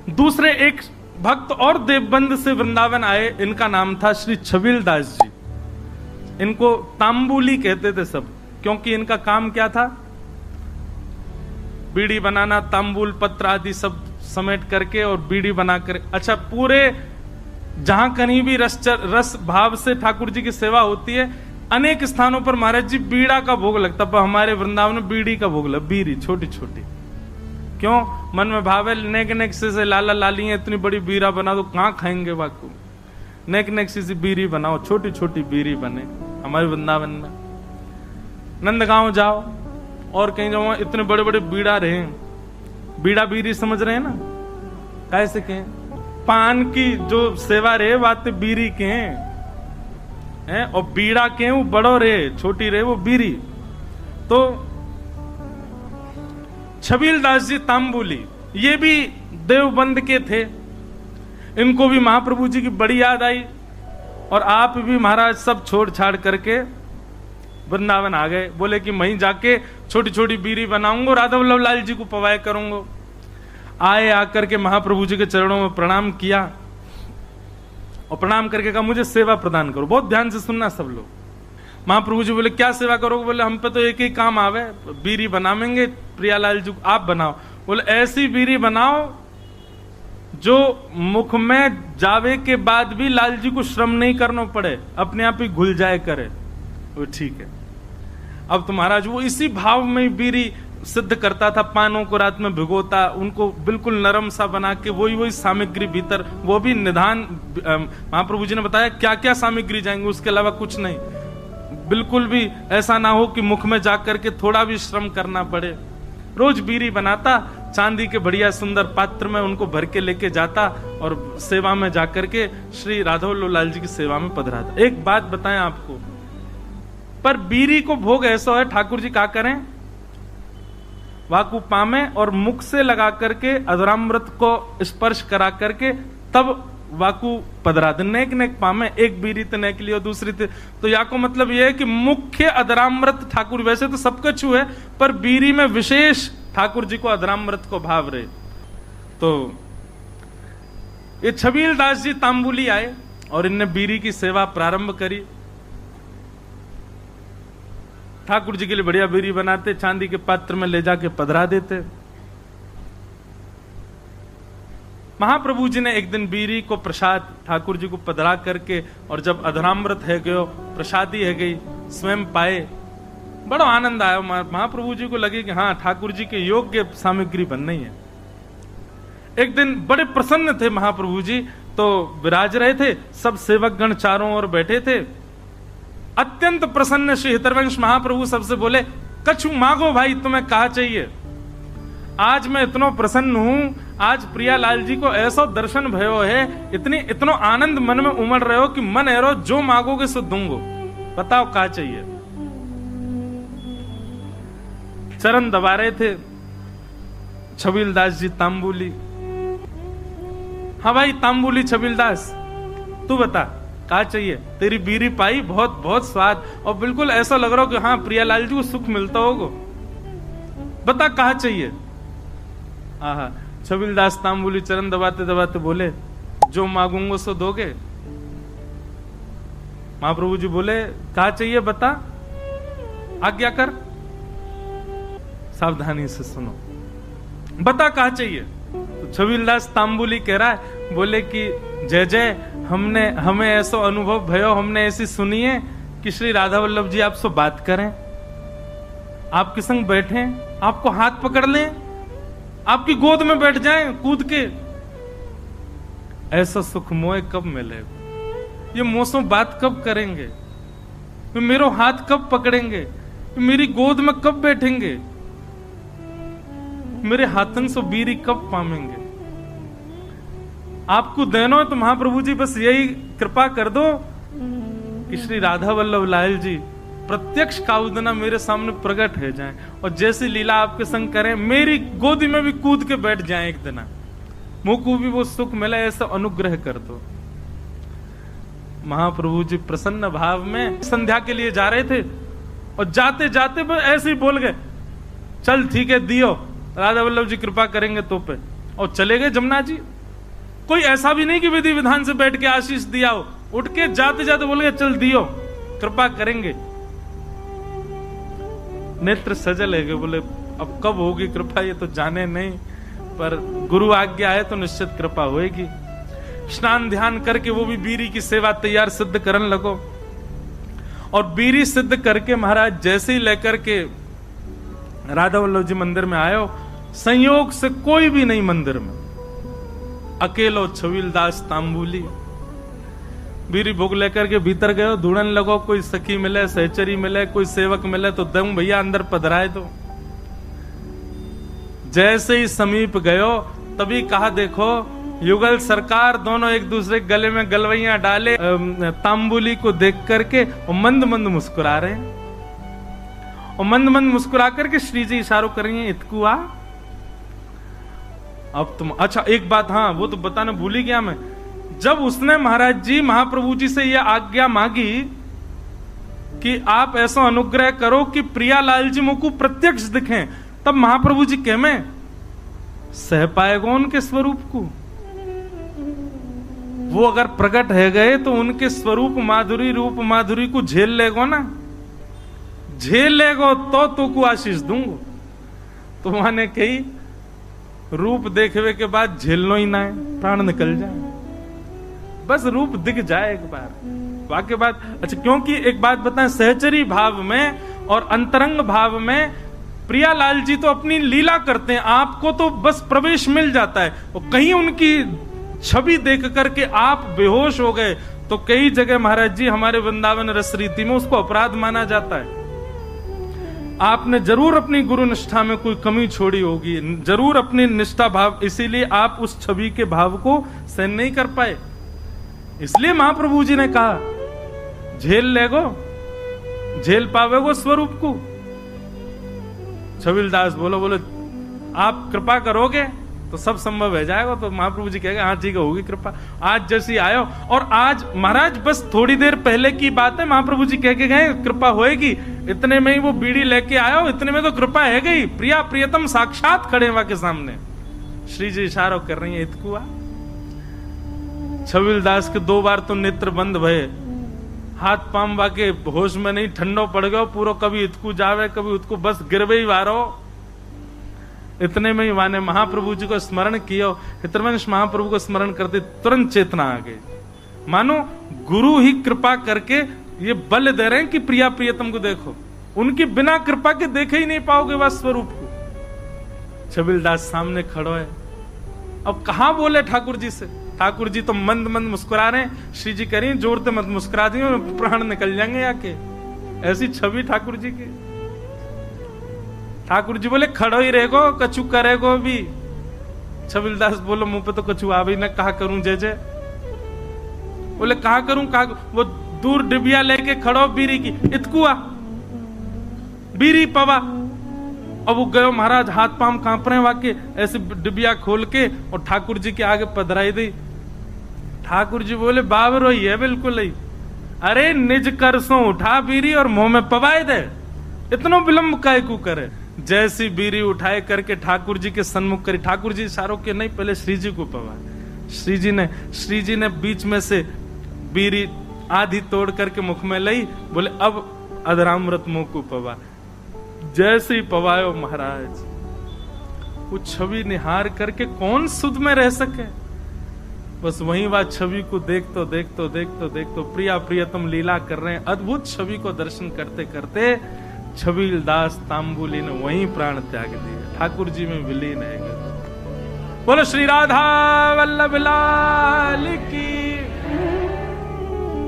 दूसरे एक भक्त और देवबंद से वृंदावन आए, इनका नाम था श्री छबील दास जी। इनको तांबुली कहते थे सब, क्योंकि इनका काम क्या था? बीड़ी बनाना, तांबुल पत्र आदि सब समेट करके और बीड़ी बनाकर, अच्छा पूरे जहां कहीं भी रस भाव से ठाकुर जी की सेवा होती है, अनेक स्थानों पर महाराज जी बीड़ा का भोग लगता, पर हमारे वृंदावन में बीड़ी का भोग लग, बीड़ी छोटी छोटी। क्यों? मन में भाव है, नेक नेक से लाला लाली है, इतनी बड़ी बीड़ा बना दो, कहां खाएंगे वाकू? नेक नेक से बीड़ी बनाओ, छोटी छोटी बीड़ी बने हमारे वृंदावन में। नंदगांव जाओ और कहीं जाओ, इतने बड़े बड़े बीड़ा रहे, बीड़ा बीड़ी समझ रहे हैं ना, कैसे कहें? पान की जो सेवा रहे बात बीड़ी के हैं, और बीड़ा के वो बड़ो रहे, छोटी रहे वो बीड़ी। तो छबील दास जी तांबुली, ये भी देवबंद के थे। इनको भी महाप्रभु जी की बड़ी याद आई, और आप भी महाराज सब छोड़ छाड़ करके वृंदावन आ गए। बोले कि वहीं जाके छोटी छोटी बीड़ी बनाऊंगा, राधा वल्लभ लाल जी को पवाय करूंगा। आए, आकर के महाप्रभु जी के चरणों में प्रणाम किया, और प्रणाम करके कहा मुझे सेवा प्रदान करो। बहुत ध्यान से सुनना सब लोग। महाप्रभु जी बोले क्या सेवा करोगे? बोले हम पे तो एक ही काम आवे, बीड़ी बनावेंगे, प्रियालाल जी आप बनाओ। बोले ऐसी बीड़ी बनाओ जो मुख में जावे के बाद भी लाल जी को श्रम नहीं करना पड़े, अपने आप ही घुल जाए करे। वो ठीक है। अब तो महाराज वो इसी भाव में बीड़ी सिद्ध करता था, पानों को रात में भिगोता, उनको बिल्कुल नरम सा बना के वही सामग्री भीतर, वो भी निधान महाप्रभु जी ने बताया क्या क्या सामग्री जाएंगे, उसके अलावा कुछ नहीं। बिल्कुल भी ऐसा ना हो कि मुख में जाकर के थोड़ा भी श्रम करना पड़े। रोज बीड़ी बनाता, चांदी के बढ़िया सुंदर पात्र में उनको भर के लेके जाता, और सेवा में जाकर के श्री राधा वल्लभ लाल जी की सेवा में पधराता। एक बात बताएं आपको, पर बीड़ी को भोग ऐसा है, ठाकुर जी क्या करें? वाकु पामे और मुख से लगा करके अधरामृत को स्पर्श करा करके तब वाकु पधरा दे। नेक नेक पामे, एक बीड़ी तो नेक लियो, दूसरी तो या को मतलब यह है कि मुख्य अधरामृत ठाकुर, वैसे तो सबका छू है, पर बीड़ी में विशेष ठाकुर जी को अधरामृत को भाव रहे। तो ये छबील दास जी तांबुली आए और इनने बीड़ी की सेवा प्रारंभ करी। ठाकुर जी के लिए बढ़िया बीड़ी बनाते, चांदी के पात्र में ले जाके पधरा देते। महाप्रभु जी ने एक दिन बीड़ी को प्रसाद ठाकुर जी को पधरा करके, और जब अधरामृत है गयो, प्रसादी है गई, स्वयं पाए, बड़ा आनंद आया। महाप्रभु जी को लगे कि हाँ ठाकुर जी के योग्य सामग्री बननी है। एक दिन बड़े प्रसन्न थे महाप्रभु जी, तो विराज रहे थे, सब सेवक गण चारों ओर बैठे थे। अत्यंत प्रसन्न श्री हितरवंश महाप्रभु सबसे बोले कछु मांगो भाई, तुम्हें कहा चाहिए? आज मैं इतना प्रसन्न हूं, आज प्रियालाल जी को ऐसा दर्शन भयो है, इतनो आनंद मन में उमड़ रहे हो कि मन एरो जो मांगोगे सो दूंगो, बताओ क्या चाहिए? चरण दबा रहे थे छबील दास जी तांबुली। हाँ भाई तांबुली छबील दास, तू बता क्या चाहिए? तेरी बीड़ी पाई, बहुत बहुत स्वाद, और बिल्कुल ऐसा लग रहा हो कि हाँ प्रियालाल जी को सुख मिलता होगा, बता कहा चाहिए? आहा, छबील दास तांबुली चरण दबाते दबाते बोले जो मांगूंगा सो दोगे? महाप्रभु जी बोले कहा चाहिए बता, आज्ञा कर। सावधानी से सुनो, बता कहा चाहिए? तो छबील दास तांबुली कह रहा है, बोले कि जय जय, हमें ऐसा अनुभव भयो, हमने ऐसी सुनी है कि श्री राधा वल्लभ जी आपसे बात करें, आपके संग बैठे, आपको हाथ पकड़ लें, आपकी गोद में बैठ जाएं कूद के। ऐसा सुख मोह कब मिलेगा? ये मोसों बात कब करेंगे? तो मेरो हाथ कब पकड़ेंगे? मेरी गोद में कब बैठेंगे? मेरे हाथन से बीड़ी कब पामेंगे? आपको देनो है तो महाप्रभु जी बस यही कृपा कर दो कि श्री राधा वल्लभ लाल जी प्रत्यक्ष काउदना मेरे सामने प्रकट हो जाएं, और जैसी लीला आपके संग करें, मेरी गोदी में भी कूद के बैठ जाएं एक दिन, मुझको भी वो सुख मिले, ऐसा अनुग्रह कर दो। महाप्रभु जी प्रसन्न भाव में संध्या के लिए जा रहे थे, और जाते जाते ऐसे ही बोल गए चल ठीक है दियो, राधा वल्लभ जी कृपा करेंगे तो पे, और चले गए जमुना जी। कोई ऐसा भी नहीं कि विधि विधान से बैठ के आशीष दिया हो, उठ के जाते जाते बोल गए चल दियो, कृपा करेंगे। नेत्र सजल है, बोले अब कब होगी कृपा ये तो जाने नहीं, पर गुरु आज्ञा है तो निश्चित कृपा होएगी। स्नान ध्यान करके वो भी बीरी की सेवा तैयार सिद्ध करन लगो, और बीरी सिद्ध करके महाराज जैसे ही लेकर के राधा वल्लभ जी मंदिर में आयो, संयोग से कोई भी नहीं मंदिर में, अकेलो छबीलदास तांबुली। बीरी भोग लेकर के भीतर गए, ढूंढन लगो कोई सखी मिले, सहचरी मिले, कोई सेवक मिले तो दम भैया अंदर पधराए दो। जैसे ही समीप गयो तभी कहा देखो युगल सरकार दोनों एक दूसरे गले में गलवैयां डाले तांबुली को देख करके और मंद मंद मुस्कुरा रहे हैं, और मंद मंद मुस्कुरा करके श्री जी इशारों कर रही हैं इतकुआ। अब तुम अच्छा एक बात, हाँ वो तो बताना भूल ही गया मैं, जब उसने महाराज जी महाप्रभु जी से यह आज्ञा मांगी कि आप ऐसा अनुग्रह करो कि प्रियालाल जी मुझको प्रत्यक्ष दिखें, तब महाप्रभु जी कह में सह पाएगा उनके स्वरूप को। वो अगर प्रकट है गए तो उनके स्वरूप माधुरी रूप माधुरी को झेल लेगो ना, झेल लेगो तो को आशीष दूंगो। तो माने कही रूप देखने के बाद झेलनो ही ना है, प्राण निकल जाए, बस रूप दिख जाए एक बार, वाक्य बात। अच्छा क्योंकि एक बात बताएं, सहचरी भाव में और अंतरंग भाव में प्रियालाल जी तो अपनी लीला करते हैं, आपको तो बस प्रवेश मिल जाता है, और कहीं उनकी छवि देख करके आप बेहोश हो गए तो कई जगह महाराज जी हमारे वृंदावन रस रीति में उसको अपराध माना जाता है। आपने जरूर अपनी गुरु निष्ठा में कोई कमी छोड़ी होगी, जरूर अपनी निष्ठा भाव, इसीलिए आप उस छवि के भाव को सहन नहीं कर पाए। इसलिए महाप्रभु जी ने कहा झेल लेगो, झेल पावेगो स्वरूप को। छबीलदास बोलो आप कृपा करोगे तो सब संभव हो जाएगा। तो महाप्रभु जी कहेगा हाँ ठीक है होगी कृपा। आज जैसी आयो, और आज महाराज बस थोड़ी देर पहले की बात है, महाप्रभु जी कह के गए कृपा होएगी, इतने में ही वो बीड़ी लेके आयो, इतने में तो कृपा है गई, प्रिया प्रियतम साक्षात खड़े वहां के सामने। श्री जी इशारा कर रही है इतकुआ। छबीलदास के 2 बार तो नेत्र बंद भये, हाथ पाम वाके होश में नहीं, ठंडो पड़ गयो पूरा, कभी इतकू जावे कभी उतकू, बस गिरवे ही वारो। इतने में ही वाने महाप्रभु जी को स्मरण किया, हितवंश महाप्रभु को स्मरण करते तुरंत चेतना आ गई, मानो गुरु ही कृपा करके ये बल दे रहे हैं कि प्रिया प्रियतम को देखो, उनकी बिना कृपा के देखे ही नहीं पाओगे वह स्वरूप को। छबीलदास सामने खड़ो है, अब कहां बोले ठाकुर जी से। ठाकुर जी तो मंद मंद मुस्कुरा रहे हैं, श्री जी कह रही जोर से मत मुस्कुरा दी, प्राण निकल जाएंगे आके, ऐसी छवि ठाकुर जी की। ठाकुर जी बोले खड़ो ही रहेगो, कछु करेगो भी। छबीलदास बोलो मुंह पे तो कछु आ भी ना, कहा करूं जय जय। बोले कहा करूं कहा, वो दूर डिबिया लेके खड़ो बीरी की, इतकुआ बीरी पवा। अब वो गयो महाराज, हाथ पाम कांप रहे वाके, ऐसे डिबिया खोल के और ठाकुर जी के आगे पधराई दी। ठाकुर जी बोले बाबरो ही है बिल्कुल ही, अरे निज करसों उठा बीरी और मुंह में पवाए दे, इतना विलंब काय को करे। जैसी बीरी उठाए करके ठाकुर जी के सन्मुख करी, ठाकुर जी इशारों के नहीं, पहले श्री जी को पवाए। श्री जी ने बीच में से बीरी आधी तोड़ करके मुख में लाई, बोले अब अधरामृत मुंह को पवा। जैसे ही पवायो महाराज, वो छवि निहार करके कौन सुध में रह सके, बस वहीं वह छवि को देखतो प्रिया प्रियतम लीला कर रहे हैं। अद्भुत छवि को दर्शन करते करते छबीलदास तांबुली ने वहीं प्राण त्याग दिया, ठाकुर जी में विलीन है। बोलो श्री राधा वल्लभ लाल की।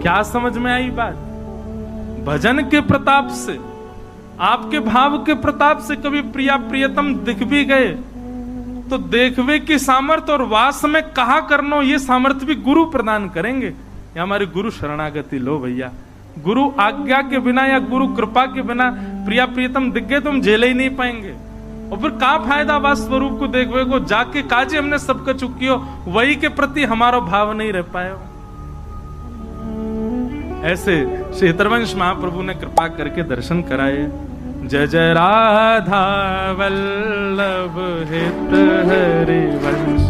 क्या समझ में आई बात? भजन के प्रताप से, आपके भाव के प्रताप से कभी प्रिया प्रियतम दिख भी गए तो देखवे की सामर्थ्य और वास में कहा करनो, ये सामर्थ्य भी गुरु प्रदान करेंगे। या हमारे गुरु शरणागति लो भैया, गुरु आज्ञा के बिना या गुरु कृपा के बिना प्रिया प्रियतम दिख गए तो हम झेले ही नहीं पाएंगे। और फिर क्या फायदा वास स्वरूप को देखवे को, जाके काजे हमने सबका चुकियो, वही के प्रति हमारा भाव नहीं रह पाए। ऐसे श्री हितवंश महाप्रभु ने कृपा करके दर्शन कराए। जय जय राधा वल्लभ हित हरिवंश।